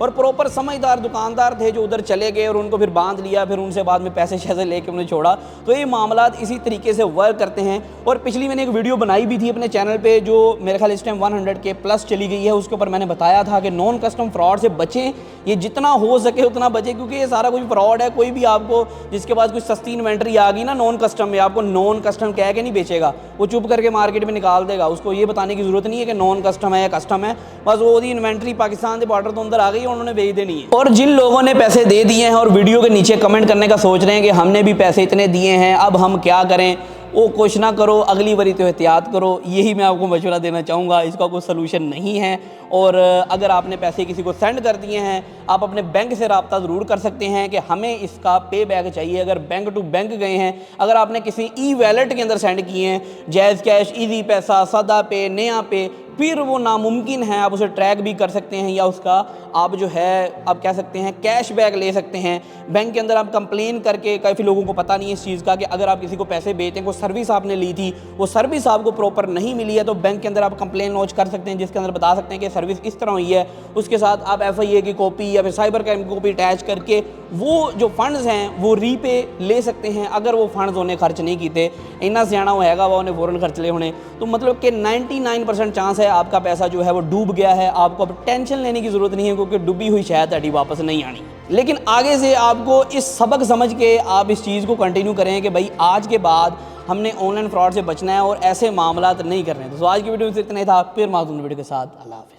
और प्रॉपर समझदार दुकानदार थे जो उधर चले गए और उनको फिर बांध लिया, फिर उनसे बाद में पैसे शैसे लेके उन्हें छोड़ा। तो ये मामलात इसी तरीके से वर्क करते हैं। और पिछली मैंने एक वीडियो बनाई भी थी अपने चैनल पे जो मेरे ख्याल इस टाइम 100K प्लस चली गई है, उसके ऊपर मैंने बताया था कि नॉन कस्टम फ्रॉड से बचें, ये जितना हो सके उतना बचें, क्योंकि ये सारा कुछ फ्रॉड है। कोई भी आपको जिसके पास कुछ सस्ती इन्वेंट्री आ गई ना नॉन कस्टम में, आपको नॉन कस्टम कह के नहीं बेचेगा, वो चुप करके मार्केट में निकाल देगा। उसको ये बताने की ज़रूरत नहीं है कि नॉन कस्टम है या कस्टम है, बस वो इन्वेंट्री पाकिस्तान के बॉर्डर तो अंदर आ गई, उन्होंने बेच देनी है। और जिन लोगों ने पैसे दे दिए हैं और वीडियो के नीचे कमेंट करने का सोच रहे हैं कि हमने भी पैसे इतने दिए हैं अब हम क्या करें, वो कुछ ना करो, अगली बारी तो एहतियात करो, यही मैं आपको मशवरा देना चाहूँगा। इसका कोई सलूशन नहीं है। और अगर आपने पैसे किसी को सेंड कर दिए हैं, आप अपने बैंक से रब्ता ज़रूर कर सकते हैं कि हमें इसका पे बैक चाहिए। अगर बैंक टू बैंक गए हैं, अगर आपने किसी ई वैलेट के अंदर सेंड किए हैं, जैज़ कैश, ईजी पैसा, सदा पे, नया पे, फिर वो नामुमकिन है, आप उसे ट्रैक भी कर सकते हैं या उसका आप जो है आप कह सकते हैं कैश बैक ले सकते हैं। बैंक के अंदर आप कंप्लेन करके, काफ़ी लोगों को पता नहीं है इस चीज़ का कि अगर आप किसी को पैसे भेजते हैं, कोई सर्विस आपने ली थी, वो सर्विस आपको प्रॉपर नहीं मिली है, तो बैंक के अंदर आप कंप्लेन लॉन्च कर सकते हैं जिसके अंदर बता सकते हैं कि सर्विस इस तरह हुई है। उसके साथ आप FIA की कॉपी या फिर साइबर क्राइम की कॉपी अटैच करके वो जो फंड्स हैं वो रीपे ले सकते हैं। अगर वो फंड्स उन्हें खर्च नहीं कीते, इन्ना सियाना होएगा वो उन्हें फ़ौरन खर्च ले होने, तो मतलब कि 99% चांस है आपका पैसा जो है वो डूब गया है। आपको अब टेंशन लेने की ज़रूरत नहीं है, क्योंकि डूबी हुई शायद अड़ी वापस नहीं आनी। लेकिन आगे से आपको इस सबक समझ के आप इस चीज़ को कंटिन्यू करें कि भाई आज के बाद हमने ऑनलाइन फ्रॉड से बचना है और ऐसे मामलात नहीं करने। तो आज की वीडियो में इतना ही था, फिर माज़ूम वीडियो के साथ। अल्लाह हाफ़िज़।